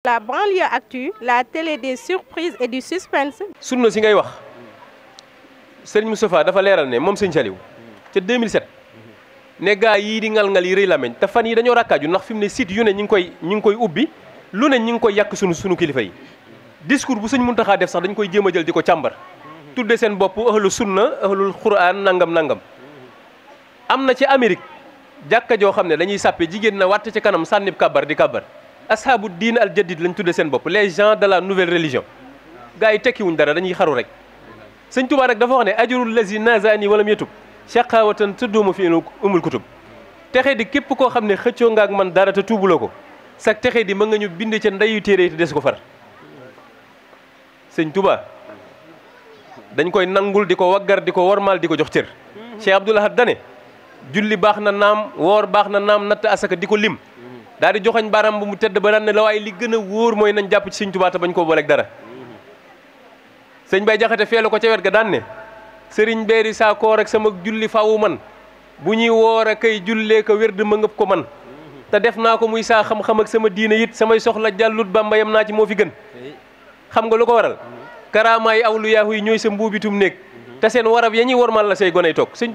La banlieue actu, la télé des surprises et du suspense. sunna si ngay wax sëñ Moustapha dafa leeral ne moom sëñ Saliou ca 2007 ne gaa yii di ngal-ngal yi rëy lameñ te fan yi dañoo rakkaaju ndax fi mu ne site yu ne ñi ngi koy ubbi lu ne ñi ngi koy yàq sunu kilifa yi discours bu sëñ Muntaxa def sax dañ koy jéem a jël di ko càmbar tudde seen bopp ahlu sunna ahlul quran nangam am na ci Amérique jàkka joo xam ne dañuy sàppe jigéen na wàtt ci kanam sànnib kàbbar di kàbbar ashabu diin al jadid lañ tudde seen bopp les gens de la nouvelle religion gars yi tekkiwuñ dara dañuy xaru rek sëñ Tuubaa rek dafa wax ne ajurul lazi nazani walam yetub shaqawatan tuddumu fi umul kutub texe di képp koo xam ne xëccoo nga ak man dara te tuubuloo ko sax texe di mën nga ñu bind ca ndeyu téere te des ko far sëñ Tuubaa dañ koy nangul di ko waggar di ko wormaal di ko jox cër Cheikh Abdoul Ahad dane julli baax na naam woor baax na naam natt asaka di ko lim daal di joxañ baaraam bu mu tedd ba daan ne la waaye li gën a wóor mooy nañ jàpp ci sëñ Tuubaa te bañ koo booleeg dara sëñ Bay Jaxate feelu ko ca wet ga daan ne sëriñ beeri saa koor ak sama julli faawu man bu ñuy woor a kay jullee ko wérd ma ngëp ko man te def naa ko muy saa xam-xam ak sama diine it samay soxla jàllut Bàmba yam naa ci moo fi gën xam nga lu ko waral karaamaay awlu yaahu yi ñooy sa mbuubitum néeg te seen warab ya ñuy wormal la say goney toog sëñ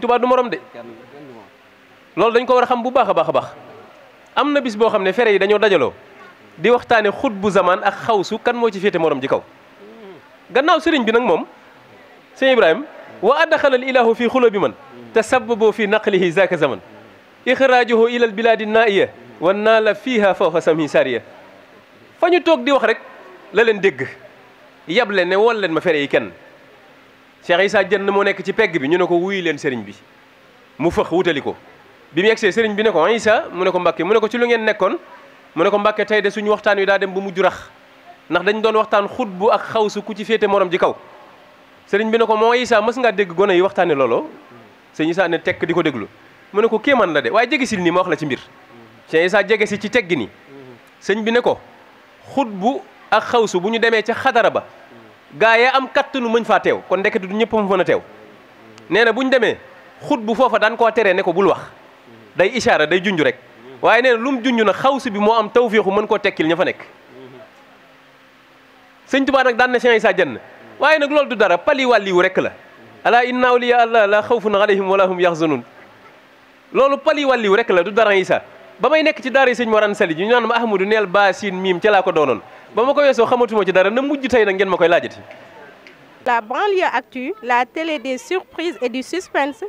Tuubaa du morom de loolu dañ ko war a xam bu baax a baax am na bis boo xam ne fere yi dañoo dajaloo di waxtaane xut bu zaman ak xawsu kan moo ci féete morom ji kaw gannaaw sëriñ bi nag moom sëñ Ibrahima wa adxala al ilahu fi xulubi man tasababo fi naqlihi zaka zaman ixrajuhu ila al biladi naiya wa naala fiha fawqa samhi sariya fa ñu toog di wax rek la leen dégg yable ne wol leen ma fere yi kenn Cheikh Issa Dieng moo nekk ci pegg bi ñu ne ko wuyu leen sëriñ bi mu fëx wutali ko bi mu yegsee sëriñ bi ne ko Issa mu ne ko Mbàkke mu ne ko ci lu ngeen nekkoon mu ne ko Mbàkke tey de suñu waxtaan wi daa dem ba mujj rax ndax dañ doon waxtaan xutbu ak xawsu ku ci féete morom ji kaw sëriñ bi ne ko moo Issa mës ngaa dégg gone yi waxtaane looloo sëñ Issa ne tekk di ko déglu mu ne ko kéemaan la de waaye jege sil nii ma wax la ci mbir sëñ Issa jege si ci teggi ni sëñ bi ne ko xutbu ak xawsu bu ñu demee ca xadara ba gaa ya am kattanu mën faa teew kon ndekete du ñëpp mu mën a teew nee na bu ñu demee xutbu foofa daan koo teree ne ko bul wax day ishaara day junj rek waaye nee na lu mu junj na xawsu bi moo am tawfiixu mën koo tekkil ña fa nekk sëñ Tuubaa nag daan na Cheikh Issa Dieng waaye nag loolu du dara pali wàlliwu rek la ala inna awliya allah la xawfun alayhim wala hum yaxzanun loolu pali wàlliwu rek la du dara Issa ba may nekk ci daara yi sëñ Mor Anta Sali ji ñu naan ma ahmadou neel baasin miim ca laa ko doonoon ba ma ko weesoo xamatuma ci dara na mujj tey nag ngeen ma koy laajati. La banlieue actu, la télé des surprises et du suspense.